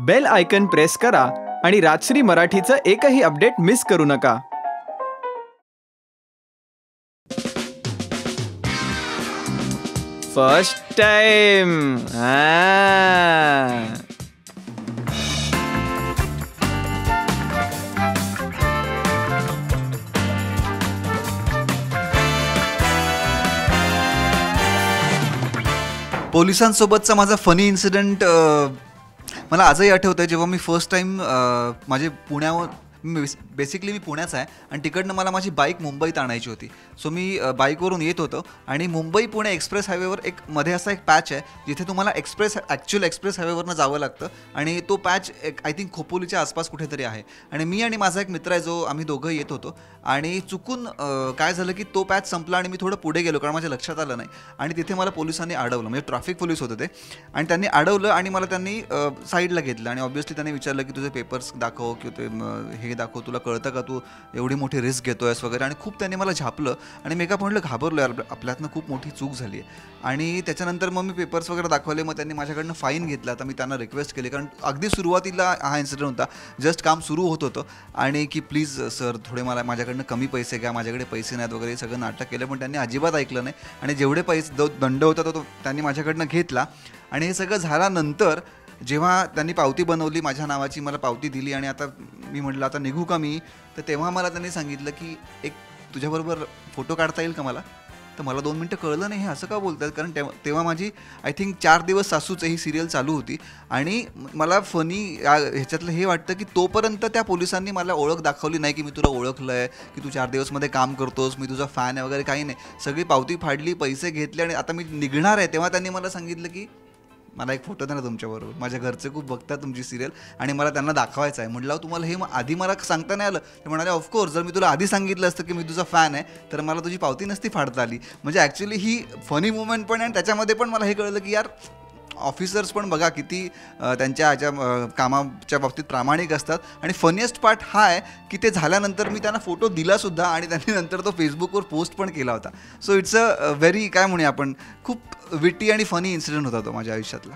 Bell icon press करा आणि राजश्री मराठीचं एकही अपडेट मिस करू नका. First time. पोलिसांसोबतचा माझा फनी इन्सिडेंट मला आजही आठवतं आहे. जेव्हा मी फर्स्ट टाईम माझे पुण्यावर बेसिकली मी पुण्याचा आहे आणि तिकडनं मला माझी बाईक मुंबईत आणायची होती. सो मी बाईकवरून येत होतो आणि मुंबई पुणे एक्सप्रेस हायवेवर एक मध्ये असा एक पॅच आहे जिथे तुम्हाला ॲक्च्युअल एक्सप्रेस हायवेवरनं जावं लागतं आणि तो पॅच एक आय थिंक खोपोलीच्या आसपास कुठेतरी आहे. आणि मी आणि माझा एक मित्र आहे जो आम्ही दोघं येत होतो आणि चुकून काय झालं की तो पॅच संपला आणि मी थोडं पुढे गेलो कारण माझ्या लक्षात आलं नाही आणि तिथे मला पोलिसांनी अडवलं. म्हणजे ट्रॅफिक पोलीस होते ते आणि त्यांनी अडवलं आणि मला त्यांनी साईडला घेतलं आणि ऑब्व्हियसली त्यांनी विचारलं की तुझे पेपर्स दाखव किंवा ते हे दाखव, तुला कळतं का तू एवढी मोठी रिस्क घेतो आहेस वगैरे. आणि खूप त्यांनी मला झापलं आणि मी एका पॉईंटला घाबरलो, यार आपल्यातनं खूप मोठी चूक झाली आहे. आणि त्याच्यानंतर मग मी पेपर्स वगैरे दाखवले. मग त्यांनी माझ्याकडनं फाईन घेतला. तर मी त्यांना रिक्वेस्ट केली कारण अगदी सुरुवातीला हा इन्सिडेंट होता, जस्ट काम सुरू होत होतं आणि की प्लीज सर थोडे माझ्याकडनं कमी पैसे घ्या, माझ्याकडे पैसे नाहीत वगैरे सगळं नाटक केलं. पण त्यांनी अजिबात ऐकलं नाही आणि जेवढे पैसे दंड होता तो त्यांनी माझ्याकडनं घेतला. आणि हे सगळं झाल्यानंतर जेव्हा त्यांनी पावती बनवली माझ्या नावाची, मला पावती दिली आणि आता मी म्हटलं आता निघू का मी, तर तेव्हा मला त्यांनी सांगितलं की एक तुझ्याबरोबर फोटो काढता येईल का मला. तर मला 2 मिनटं कळलं नाही हे असं का बोलतात, कारण तेव्हा माझी आय थिंक 4 दिवस सासूचं ही सिरियल चालू होती. आणि मला फनी ह्याच्यातलं हे वाटतं की तोपर्यंत त्या पोलिसांनी मला ओळख दाखवली नाही की मी तुला ओळखलं आहे, की तू 4 दिवसमध्ये काम करतोस, मी तुझा फॅन आहे वगैरे, काही नाही. सगळी पावती फाडली, पैसे घेतले आणि आता मी निघणार आहे तेव्हा त्यांनी मला सांगितलं की मला एक फोटो द्या ना तुमच्याबरोबर, माझ्या घरचे खूप बघतात तुमची सिरियल आणि मला त्यांना दाखवायचं आहे. म्हटलं तुम्हाला हे आधी मला सांगता नाही आलं. ते म्हणाले ऑफकोर्स जर मी तुला आधी सांगितलं असतं की मी तुझा फॅन आहे तर मला तुझी पावती नसती फाडता आली. म्हणजे ॲक्च्युली ही फनी मुवमेंट पण आहे आणि त्याच्यामध्ये पण मला हे कळलं की यार ऑफिसर्स पण बघा किती त्यांच्या ह्याच्या कामाच्या बाबतीत प्रामाणिक असतात. आणि फनिएस्ट पार्ट हा आहे की ते झाल्यानंतर मी त्यांना फोटो दिलासुद्धा आणि त्यांनी नंतर तो फेसबुकवर पोस्ट पण केला होता. सो इट्स अ व्हेरी काय म्हणूया आपण खूप विटी आणि फनी इन्सिडेंट होता तो माझ्या आयुष्यातला.